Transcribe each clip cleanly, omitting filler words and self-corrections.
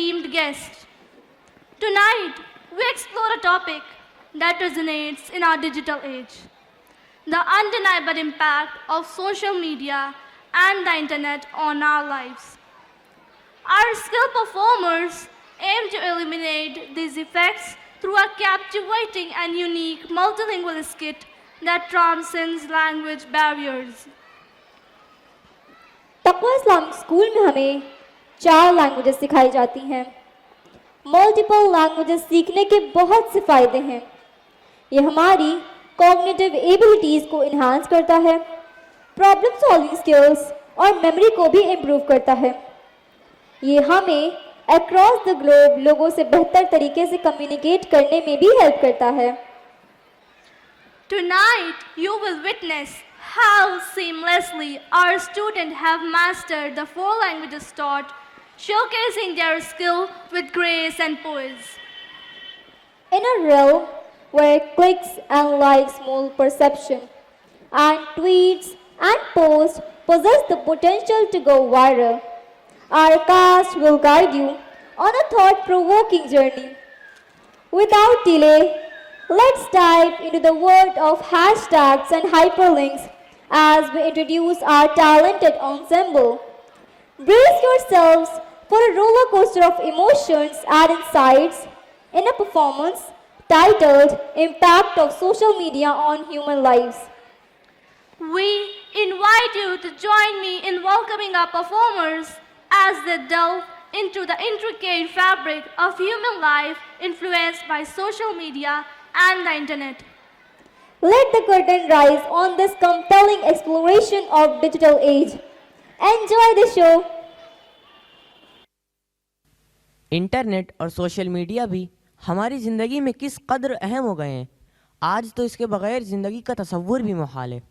esteemed guest. Tonight, we explore a topic that resonates in our digital age: the undeniable impact of social media and the internet on our lives. Our skilled performers aim to illuminate these effects through a captivating and unique multilingual skit that transcends language barriers. तकवा Islamic school में हमें 4 languages सिखाई जाती हैं। Multiple languages सीखने के बहुत से फ़ायदे हैं। ये हमारी कॉग्निटिव एबिलिटीज़ को इन्हांस करता है, प्रॉब्लम सॉल्विंग स्किल्स और मेमोरी को भी इम्प्रूव करता है। ये हमें अक्रॉस द ग्लोब लोगों से बेहतर तरीके से कम्युनिकेट करने में भी हेल्प करता है। Tonight, you will witness how seamlessly our students have mastered the 4 languages taught, showcasing their skill with grace and poise. In a realm where clicks and likes rule perception, and tweets and posts possess the potential to go viral, our cast will guide you on a thought-provoking journey. Without delay, let's dive into the world of hashtags and hyperlinks as we introduce our talented ensemble. Brace yourselves for a roller coaster of emotions and insights in a performance titled Impact of Social Media on Human Lives. We invite you to join me in welcoming our performers as they delve into the intricate fabric of human life influenced by social media and the internet. Let the curtain rise on this compelling exploration of digital age. Enjoy the show. Internet और social media भी हमारी ज़िंदगी में किस कदर अहम हो गए हैं, आज तो इसके बगैर ज़िंदगी का तसव्वुर भी मुहाल है।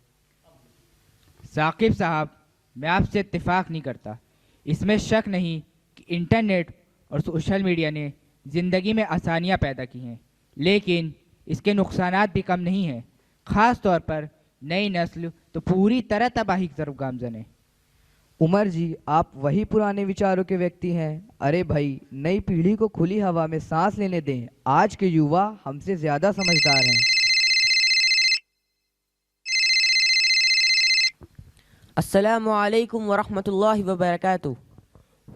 साकिब साहब, मैं आपसे इत्तेफाक नहीं करता। इसमें शक नहीं कि इंटरनेट और सोशल मीडिया ने ज़िंदगी में आसानियां पैदा की हैं, लेकिन इसके नुकसानात भी कम नहीं हैं। ख़ास तौर पर नई नस्ल तो पूरी तरह तबाही की तरफ गामज़न है। उमर जी, आप वही पुराने विचारों के व्यक्ति हैं। अरे भाई, नई पीढ़ी को खुली हवा में सांस लेने दें। आज के युवा हमसे ज़्यादा समझदार हैं। अस्सलामु अलैकुम वरहमतुल्लाहि वबरकातुहू।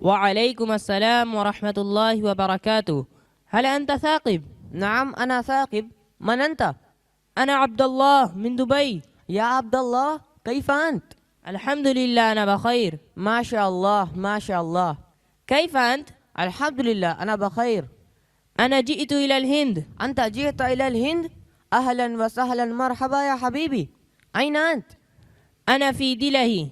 वअलैकुम अस्सलाम वरहमतुल्लाहि वबरकातुहू। हल अंत साकिब? नाम अना साकिब। मन अंता? अना अब्दुल्लाह मिन दुबई। या अब्दुल्लाह, कैफ अंत? अल्हम्दुलिल्लाह अना बखैर। माशाअल्लाह माशाअल्लाह। कैफ अंत? अल्हम्दुलिल्लाह अना बखैर। अना जिइतु इलल हिंद। अंत जिअत इलल हिंद? अहलन व सहलन मरहबा या हबीबी। अइन अंत? अना फी दिलही।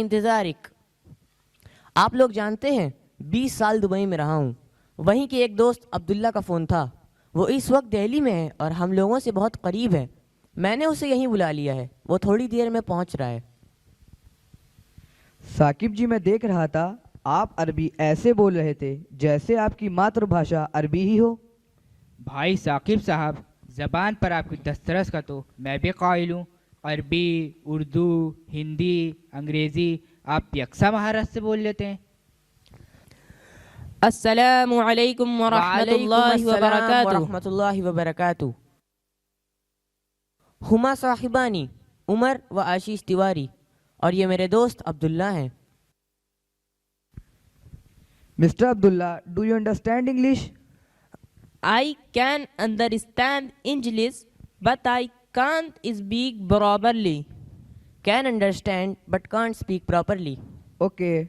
इंतज़ारिक। आप लोग जानते हैं 20 साल दुबई में रहा हूँ। वहीं के एक दोस्त अब्दुल्ला का फ़ोन था। वो इस वक्त दिल्ली में है और हम लोगों से बहुत करीब है। मैंने उसे यहीं बुला लिया है, वो थोड़ी देर में पहुँच रहा है। साकिब जी, मैं देख रहा था आप अरबी ऐसे बोल रहे थे जैसे आपकी मातृभाषा अरबी ही हो। भाई साकिब साहब, ज़बान पर आपकी दस्तरस का तो मैं भी कायल हूँ। अरबी, उर्दू, हिंदी, अंग्रेज़ी आप यकसा महारत से बोल लेते हैं। अस्सलामु अलैकुम वरहमतुल्लाहि वबरकातुहू। हुमा साहिबानी, उमर व आशीष तिवारी, और ये मेरे दोस्त अब्दुल्ला हैं। Mister Abdullah, do you understand English? I can understand English, but I can't speak properly. Can understand but can't speak properly. Okay.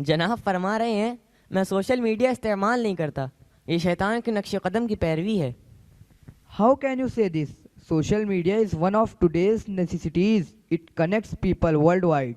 जनाब फरमा रहे हैं मैं सोशल मीडिया इस्तेमाल नहीं करता, ये शैतान के नक्शे कदम की पैरवी है। How can you say this? Social media is one of today's necessities. It connects people worldwide.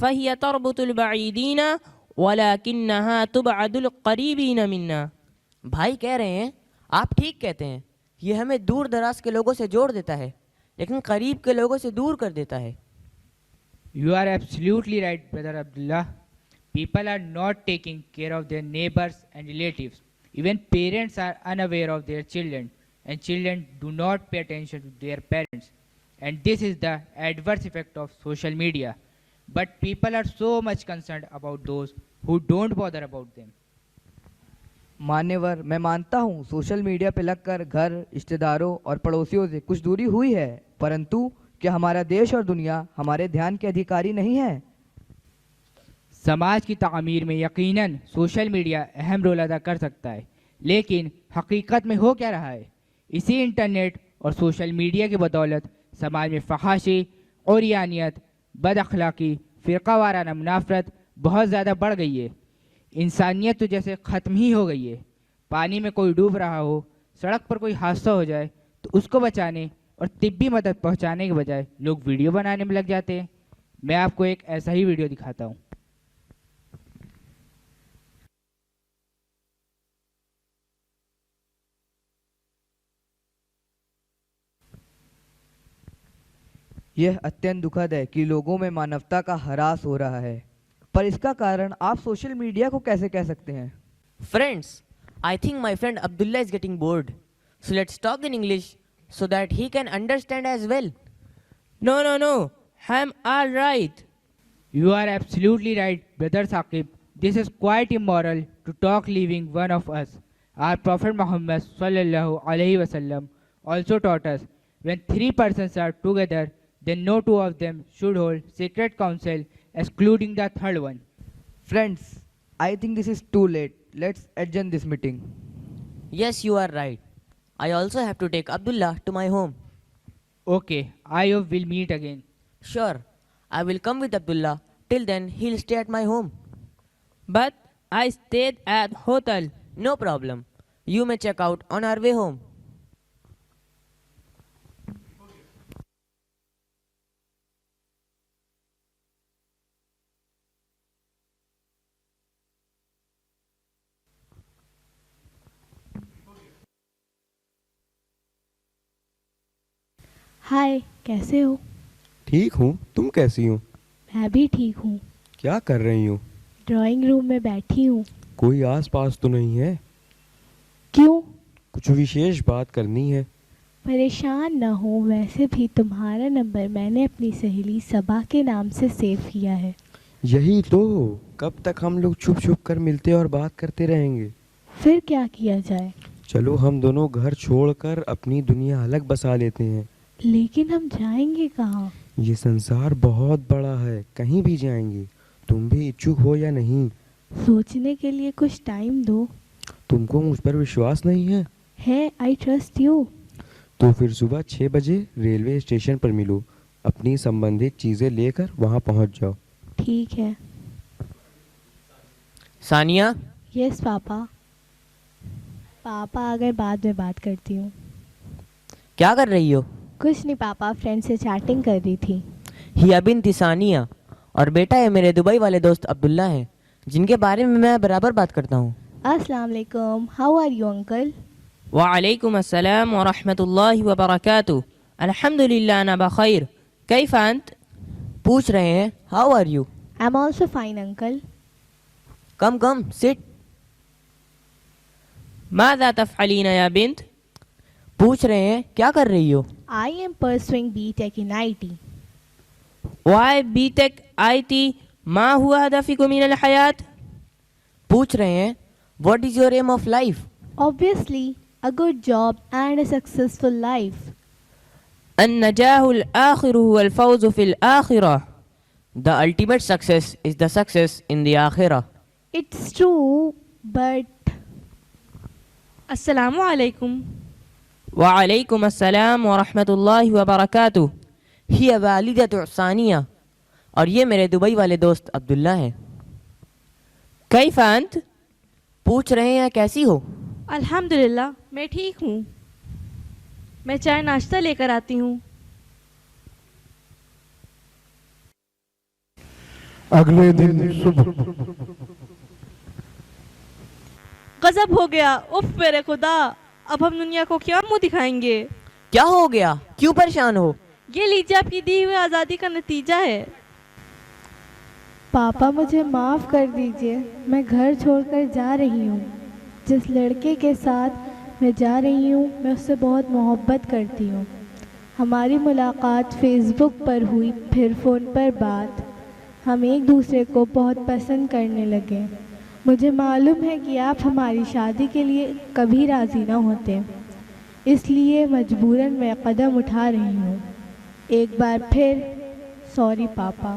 फ़हिय तरबतुल बईदीन वलाकिन्नहा तुबअदुल क़रीबीन मिन्ना। भाई कह रहे हैं, आप ठीक कहते हैं, ये हमें दूर दराज के लोगों से जोड़ देता है लेकिन करीब के लोगों से दूर कर देता है। You are absolutely right, brother Abdullah. People are not taking care of their neighbors and relatives. Even parents are unaware of their children, and children do not pay attention to their parents. And this is the adverse effect of social media. But people are so much concerned about those who don't bother about them. मान्यवर, मैं मानता हूँ social media पे लगकर घर, रिश्तेदारों और पड़ोसियों से कुछ दूरी हुई है, परंतु क्या हमारा देश और दुनिया हमारे ध्यान के अधिकारी नहीं है? समाज की तामीर में यकीनन सोशल मीडिया अहम रोल अदा कर सकता है, लेकिन हकीकत में हो क्या रहा है? इसी इंटरनेट और सोशल मीडिया की बदौलत समाज में फहाशी, औरियानियत, बद अखलाकी, फ़िरका वाराना मुनाफरत बहुत ज़्यादा बढ़ गई है। इंसानियत तो जैसे ख़त्म ही हो गई है। पानी में कोई डूब रहा हो, सड़क पर कोई हादसा हो जाए तो उसको बचाने और तिब्बी मदद पहुंचाने के बजाय लोग वीडियो बनाने में लग जाते हैं। मैं आपको एक ऐसा ही वीडियो दिखाता हूँ। यह अत्यंत दुखद है कि लोगों में मानवता का ह्रास हो रहा है, पर इसका कारण आप सोशल मीडिया को कैसे कह सकते हैं? Friends, I think my friend Abdullah is getting bored. So let's talk in English so that he can understand as well. No, I'm all right. You are absolutely right, brother Saqib. This is quite immoral to talk leaving one of us. Our Prophet Muhammad sallallahu alaihi wasallam also taught us, when three persons are together, then no two of them should hold secret counsel, excluding the third one. Friends, I think this is too late. Let's adjourn this meeting. Yes, you are right. I also have to take Abdullah to my home. Okay, I hope we'll meet again. Sure, I will come with Abdullah. Till then, he'll stay at my home. But I stayed at hotel. No problem. You may check out on our way home. हाय, कैसे हो? ठीक हूँ, तुम कैसी हो? मैं भी ठीक हूँ। क्या कर रही हो? ड्राइंग रूम में बैठी हूँ। कोई आस पास तो नहीं है? क्यों? कुछ विशेष बात करनी है। परेशान न हो, वैसे भी तुम्हारा नंबर मैंने अपनी सहेली सबा के नाम से सेव किया है। यही तो, कब तक हम लोग छुप छुप कर मिलते और बात करते रहेंगे? फिर क्या किया जाए? चलो हम दोनों घर छोड़कर अपनी दुनिया अलग बसा लेते हैं। लेकिन हम जाएंगे कहाँ? ये संसार बहुत बड़ा है, कहीं भी जाएंगे। तुम भी इच्छुक हो या नहीं? सोचने के लिए कुछ टाइम दो। तुमको मुझ पर विश्वास नहीं है? है, आई ट्रस्ट यू। तो फिर सुबह 6 बजे रेलवे स्टेशन पर मिलो। अपनी संबंधित चीज़ें लेकर वहाँ पहुँच जाओ। ठीक है। Sania, yes papa. पापा आ गए, बाद में बात करती हूँ। क्या कर रही हो? कुछ नहीं पापा, फ्रेंड से चैटिंग कर रही थी। हिया बिन्त सानिया, और बेटा ये मेरे दुबई वाले दोस्त अब्दुल्ला हैं, जिनके बारे में मैं बराबर बात करता हूँ। अस्सलाम वालेकुम, हाउ आर यू अंकल? वालेकुम अस्सलाम व रहमतुल्लाहि व बरकातुहू। अल्हम्दुलिल्लाह अना बखैर। कैफ अंत? पूछ रहे हैं how are you. I am also fine uncle. Come sit. माज़ा तफ़अलीन या बिन्त? पूछ रहे हैं क्या कर रही हो। I am pursuing BTech in IT. Why BTech IT? मा हुआ हदफ़िकुम मिनल हयात? पूछ रहे हैं what is your aim of life. Obviously, a good job and a successful life. अन्नजाहुल आखिरु हुवल फ़ौज़ु फ़िल आखिरा। The ultimate success is the success in the आखिरा। It's true, but अस्सलामु अलैकुम। वालेकुम अस्सलाम व रहमतुल्लाहि व बरकातुहू। ही वालिदतु सानिया, और ये मेरे दुबई वाले दोस्त अब्दुल्ला हैं। कैफ अंत? पूछ रहे हैं कैसी हो। अल्हम्दुलिल्लाह, मैं ठीक हूँ। मैं चाय नाश्ता लेकर आती हूँ। अगले दिन सुबह गजब हो गया। उफ मेरे खुदा, अब हम दुनिया को क्या मुंह दिखाएंगे। क्या हो गया, क्यों परेशान हो? ये लीजिए आपकी दी हुई आज़ादी का नतीजा है। पापा मुझे माफ़ कर दीजिए, मैं घर छोड़कर जा रही हूँ। जिस लड़के के साथ मैं जा रही हूँ मैं उससे बहुत मोहब्बत करती हूँ। हमारी मुलाकात फेसबुक पर हुई, फिर फ़ोन पर बात। हम एक दूसरे को बहुत पसंद करने लगे। मुझे मालूम है कि आप हमारी शादी के लिए कभी राज़ी ना होते, इसलिए मजबूरन मैं कदम उठा रही हूँ। एक बार फिर सॉरी पापा।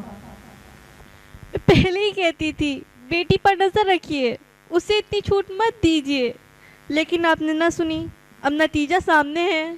मैं पहले ही कहती थी बेटी पर नज़र रखिए, उसे इतनी छूट मत दीजिए, लेकिन आपने ना सुनी। अब नतीजा सामने है।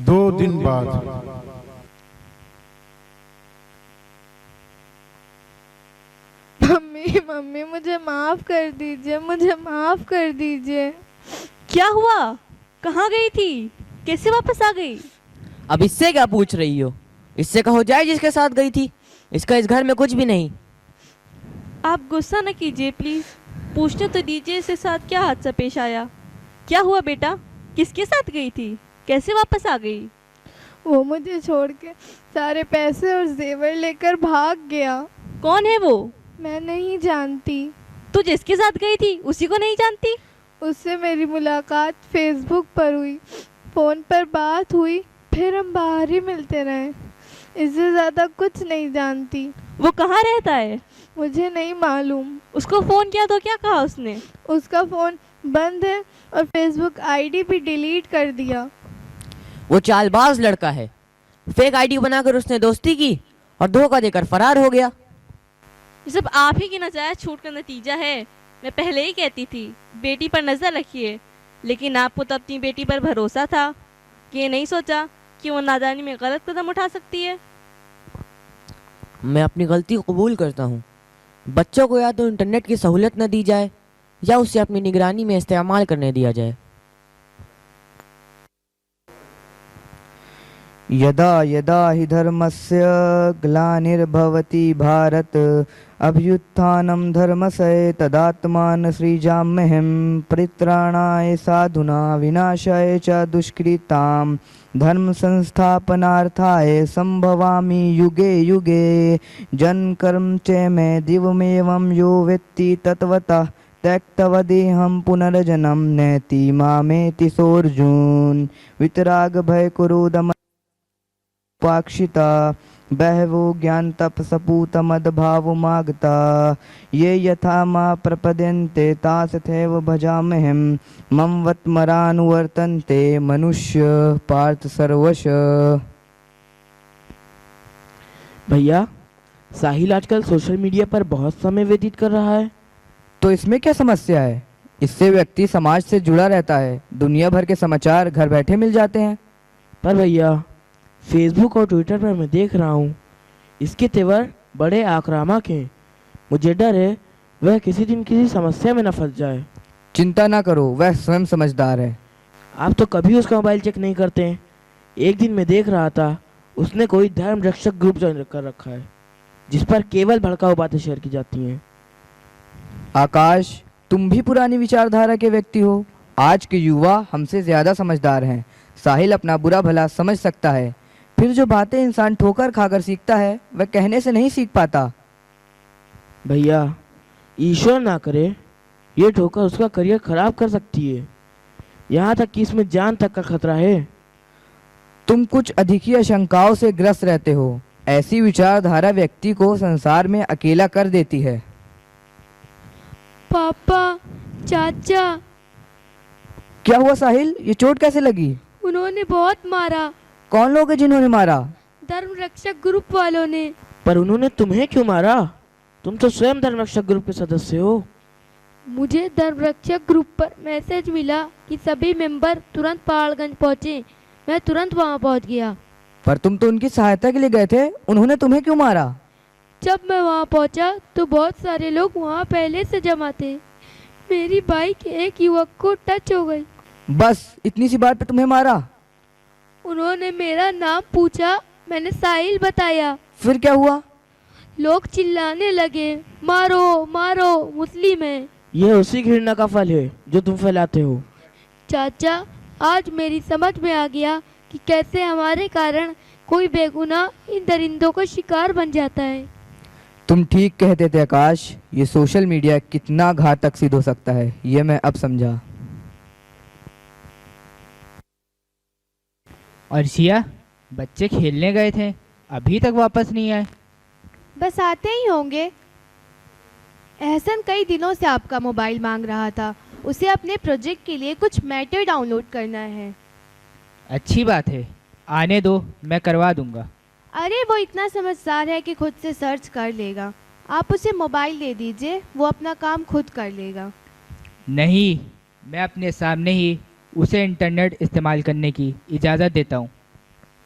2 दिन बाद मम्मी मम्मी मुझे माफ़ कर दीजिए, मुझे माफ़ कर दीजिए। क्या हुआ? कहाँ गई थी? कैसे वापस आ गई? अब इससे क्या पूछ रही हो? इससे कहो जाए जिसके साथ गई थी। इसका इस घर में कुछ भी नहीं। आप गुस्सा न कीजिए प्लीज़, पूछने तो दीजिए इसके साथ क्या हादसा पेश आया। क्या हुआ बेटा, किसके साथ गई थी, कैसे वापस आ गई? वो मुझे छोड़ के सारे पैसे और जेवर लेकर भाग गया। कौन है वो? मैं नहीं जानती। तू जिसके साथ गई थी उसी को नहीं जानती? उससे मेरी मुलाकात फेसबुक पर हुई, फ़ोन पर बात हुई, फिर हम बाहर ही मिलते रहे। इससे ज़्यादा कुछ नहीं जानती। वो कहाँ रहता है? मुझे नहीं मालूम। उसको फ़ोन किया तो क्या कहा उसने? उसका फ़ोन बंद है और फेसबुक आईडी भी डिलीट कर दिया। वो चालबाज लड़का है। फेक आईडी बनाकर उसने दोस्ती की और धोखा देकर फरार हो गया। ये सब आप ही की नाजायज छूट का नतीजा है। मैं पहले ही कहती थी बेटी पर नज़र रखिए, लेकिन आपको तो अपनी बेटी पर भरोसा था कि ये नहीं सोचा कि वो नादानी में गलत कदम उठा सकती है। मैं अपनी गलती कबूल करता हूँ। बच्चों को या तो इंटरनेट की सहूलत न दी जाए या उसे अपनी निगरानी में इस्तेमाल करने दिया जाए। यदा यदा हि धर्मस्य ग्लानिर्भवति भारत अभ्युत्थानं धर्मस्य तदात्मान सृजाम्यहं परित्राणाय साधुना विनाशाय च दुष्कृतां धर्म संस्थापनार्थाय संभवामि युगे युगे जन्मकर्म च मे दिवमेवं यो वेत्ति तत्वतः त्यक्तवदेहं पुनर्जन्म नेति मामेति सोऽर्जुन वितराग भय कुरुदम पाक्षिता बहवो ज्ञान तप सपूत मद भाव मागता ये यथा मा प्रपद्यन्ते तासथैव भजाम्यहं मम वत्मरानुवर्तन्ते मनुष्य पार्थ सर्वश। भैया, साहिल आजकल सोशल मीडिया पर बहुत समय व्यतीत कर रहा है। तो इसमें क्या समस्या है? इससे व्यक्ति समाज से जुड़ा रहता है, दुनिया भर के समाचार घर बैठे मिल जाते हैं। पर भैया, फेसबुक और ट्विटर पर मैं देख रहा हूँ इसके तेवर बड़े आक्रामक हैं। मुझे डर है वह किसी दिन किसी समस्या में न फंस जाए। चिंता ना करो, वह स्वयं समझदार है। आप तो कभी उसका मोबाइल चेक नहीं करते हैं। एक दिन मैं देख रहा था उसने कोई धर्म रक्षक ग्रुप ज्वाइन कर रखा है जिस पर केवल भड़काऊ बातें शेयर की जाती हैं। आकाश, तुम भी पुरानी विचारधारा के व्यक्ति हो। आज के युवा हमसे ज्यादा समझदार हैं। साहिल अपना बुरा भला समझ सकता है, फिर जो बातें इंसान ठोकर खाकर सीखता है वह कहने से नहीं सीख पाता। भैया, ईश्वर ना करे ये ठोकर उसका करियर खराब कर सकती है, यहाँ तक कि इसमें जान तक का खतरा है। तुम कुछ अधिक ही आशंकाओं से ग्रस्त रहते हो। ऐसी विचारधारा व्यक्ति को संसार में अकेला कर देती है। पापा, चाचा। क्या हुआ साहिल, ये चोट कैसे लगी? उन्होंने बहुत मारा। कौन लोग हैं जिन्होंने मारा? धर्म रक्षक ग्रुप वालों ने। पर उन्होंने तुम्हें क्यों मारा? तुम तो स्वयं धर्म रक्षक ग्रुप के सदस्य हो। मुझे धर्म रक्षक ग्रुप पर मैसेज मिला कि सभी मेंबर तुरंत पहाड़गंज पहुंचे। मैं तुरंत वहां पहुंच गया। पर तुम तो उनकी सहायता के लिए गए थे, उन्होंने तुम्हें क्यों मारा? जब मैं वहाँ पहुँचा तो बहुत सारे लोग वहाँ पहले से जमा थे। मेरी बाइक एक युवक को टच हो गई। बस इतनी सी बात पे तुम्हें मारा? उन्होंने मेरा नाम पूछा, मैंने साहिल बताया। फिर क्या हुआ? लोग चिल्लाने लगे, मारो मारो, मुस्लिम है। ये उसी घृणा का फल है जो तुम फैलाते हो। चाचा, आज मेरी समझ में आ गया कि कैसे हमारे कारण कोई बेगुनाह इन दरिंदों का शिकार बन जाता है। तुम ठीक कहते थे आकाश, ये सोशल मीडिया कितना घातक सिद्ध हो सकता है, ये मैं अब समझा। और सिया, बच्चे खेलने गए थे, अभी तक वापस नहीं आए। बस आते ही होंगे। एहसन कई दिनों से आपका मोबाइल मांग रहा था, उसे अपने प्रोजेक्ट के लिए कुछ मैटर डाउनलोड करना है। अच्छी बात है, आने दो, मैं करवा दूंगा। अरे वो इतना समझदार है कि खुद से सर्च कर लेगा। आप उसे मोबाइल दे दीजिए, वो अपना काम खुद कर लेगा। नहीं, मैं अपने सामने ही उसे इंटरनेट इस्तेमाल करने की इजाज़त देता हूँ।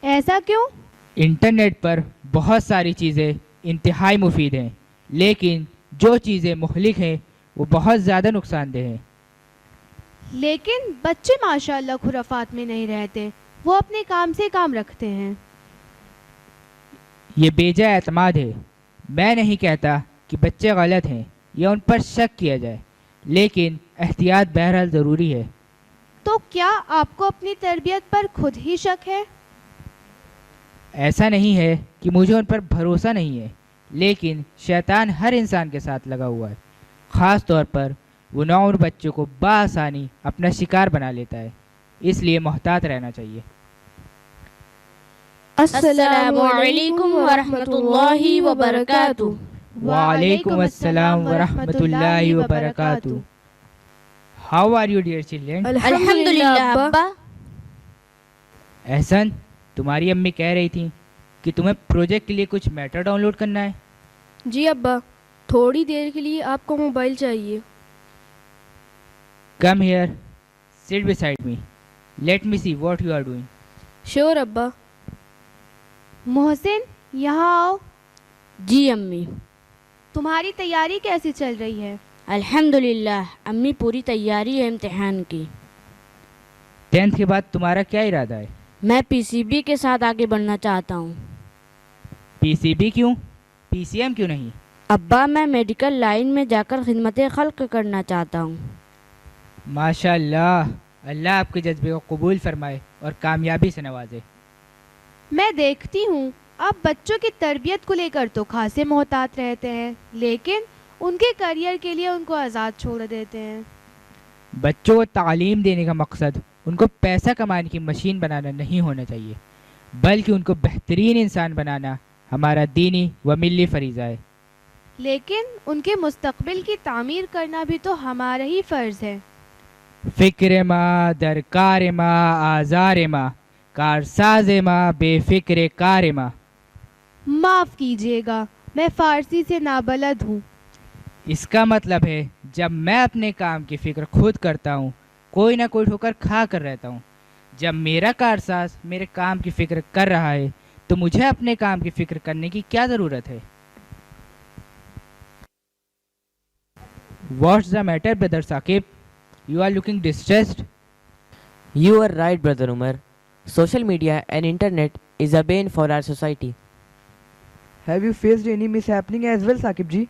ऐसा क्यों? इंटरनेट पर बहुत सारी चीज़ें इंतहाई मुफीद हैं, लेकिन जो चीज़ें मुहलिक हैं वो बहुत ज़्यादा नुकसानदेह हैं। लेकिन बच्चे माशाल्लाह खुराफात में नहीं रहते, वो अपने काम से काम रखते हैं। ये बेजा एतमाद है। मैं नहीं कहता कि बच्चे गलत हैं या उन पर शक किया जाए, लेकिन एहतियात बहरहाल ज़रूरी है। तो क्या आपको अपनी तरबियत पर खुद ही शक है? ऐसा नहीं है कि मुझे उन पर भरोसा नहीं है, लेकिन शैतान हर इंसान के साथ लगा हुआ है। ख़ास तौर पर वो नौजवान बच्चों को बासानी अपना शिकार बना लेता है, इसलिए मोहतात रहना चाहिए। अस्सलामुअलैकुम वरहमतुल्लाहि वबरकातुहू। वालेकुम अस्सलाम वरहमतुल्लाहि वबरकातुहू। How are you dear children? अल्हम्दुलिल्लाह अब्बा। एहसन, तुम्हारी अम्मी कह रही थी कि तुम्हें प्रोजेक्ट के लिए कुछ मैटर डाउनलोड करना है। जी अब्बा, थोड़ी देर के लिए आपको मोबाइल चाहिए। Come here, sit beside me, let me see what you are doing. Sure अब्बा। मोहसिन, यहाँ आओ। जी अम्मी। तुम्हारी तैयारी कैसी चल रही है? अल्हम्दुलिल्लाह अम्मी, पूरी तैयारी है इम्तिहान की। 10th के बाद तुम्हारा क्या इरादा है? मैं पीसीबी के साथ आगे बढ़ना चाहता हूँ। पीसीबी क्यों? पीसीएम क्यों नहीं? अब्बा, मैं मेडिकल लाइन में जाकर खिदमत खल्क करना चाहता हूँ। माशाल्लाह, अल्लाह आपके जज्बे को कबूल फरमाए और कामयाबी से नवाजे। मैं देखती हूँ आप बच्चों की तरबियत को लेकर तो खासे मोहतात रहते हैं, लेकिन उनके करियर के लिए उनको आज़ाद छोड़ देते हैं। बच्चों को तालीम देने का मकसद उनको पैसा कमाने की मशीन बनाना नहीं होना चाहिए, बल्कि उनको बेहतरीन इंसान बनाना हमारा दीनी व मिल्ली फरीज़ा है। लेकिन उनके मुस्तकबिल की तामीर करना भी तो हमारा ही फ़र्ज़ है। फ़िक्र मा दरकार मा आज़ार मा कारसाज मा बेफ़िक्र कार मा। माफ़ कीजिएगा, मैं फ़ारसी से नाबलद हूँ। इसका मतलब है जब मैं अपने काम की फ़िक्र खुद करता हूँ, कोई ना कोई ठोकर खा कर रहता हूँ। जब मेरा कारसाज मेरे काम की फ़िक्र कर रहा है तो मुझे अपने काम की फ़िक्र करने की क्या ज़रूरत है? What's the matter, brother Saqib? You are looking distressed. You are right, brother Umar. Social media and internet is a bane for our society. Have you faced any mishappening as well, Saqib ji?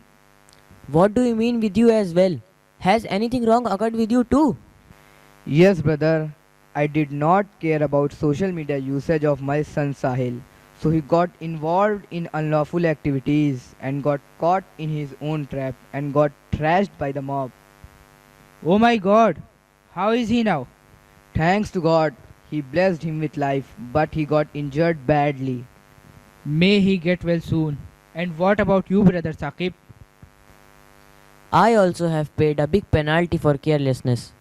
What do you mean with you as well? Has anything wrong occurred with you too? Yes, brother. I did not care about social media usage of my son Sahil. So he got involved in unlawful activities and got caught in his own trap and got thrashed by the mob. Oh my God! How is he now? Thanks to God, he blessed him with life, but he got injured badly. May he get well soon. And what about you, brother Saqib? I also have paid a big penalty for carelessness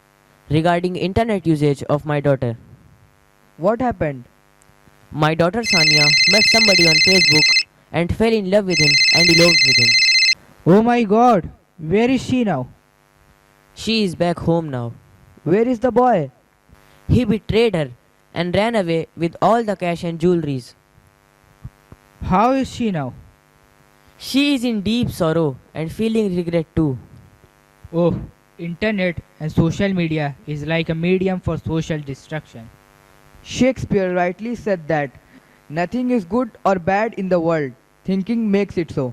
regarding internet usage of my daughter. What happened? My daughter Sania met somebody on Facebook and fell in love with him and eloped with him. Oh my God! Where is she now? She is back home now. Where is the boy? He betrayed her and ran away with all the cash and jewelries. How is she now? She is in deep sorrow and feeling regret too. Oh, internet and social media is like a medium for social destruction. Shakespeare rightly said that nothing is good or bad in the world. Thinking makes it so.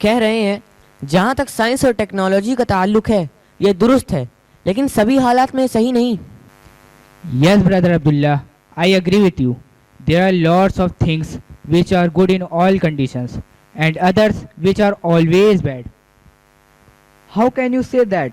कह रहे हैं जहाँ तक science और technology का ताल्लुक है ये दुरुस्त है, लेकिन सभी हालात में सही नहीं. Yes, brother Abdullah, I agree with you. There are lots of things which are good in all conditions and others which are always bad. How can you say that?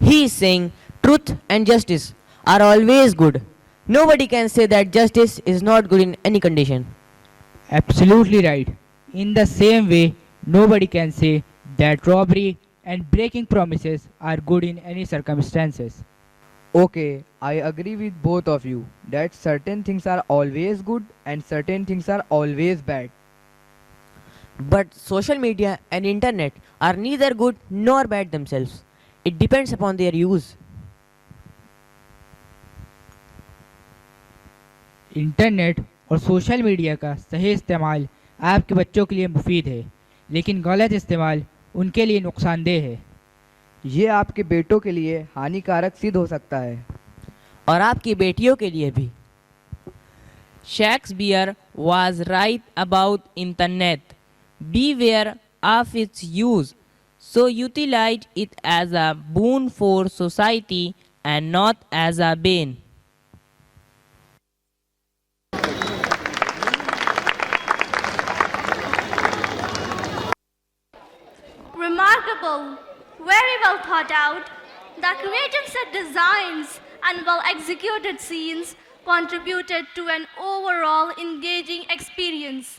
He is saying truth and justice are always good. Nobody can say that justice is not good in any condition. Absolutely right. In the same way, nobody can say that robbery and breaking promises are good in any circumstances. Okay, I agree with both of you that certain things are always good and certain things are always bad. But social media and internet are neither good nor bad themselves. It depends upon their use. Internet और social media का सही इस्तेमाल आपके बच्चों के लिए मुफीद है, लेकिन गलत इस्तेमाल उनके लिए नुकसानदेह है. ये आपके बेटों के लिए हानिकारक सिद्ध हो सकता है और आपकी बेटियों के लिए भी. Shakespeare was right about internet. Beware of its use. So utilize it as a boon for society and not as a bane. Remarkable, very well thought out, the creative set designs and well executed scenes contributed to an overall engaging experience.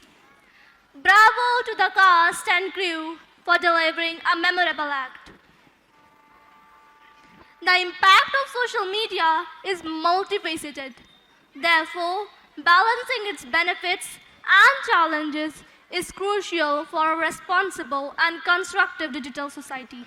Bravo to the cast and crew for delivering a memorable act. The impact of social media is multifaceted. Therefore, balancing its benefits and challenges is crucial for a responsible and constructive digital society.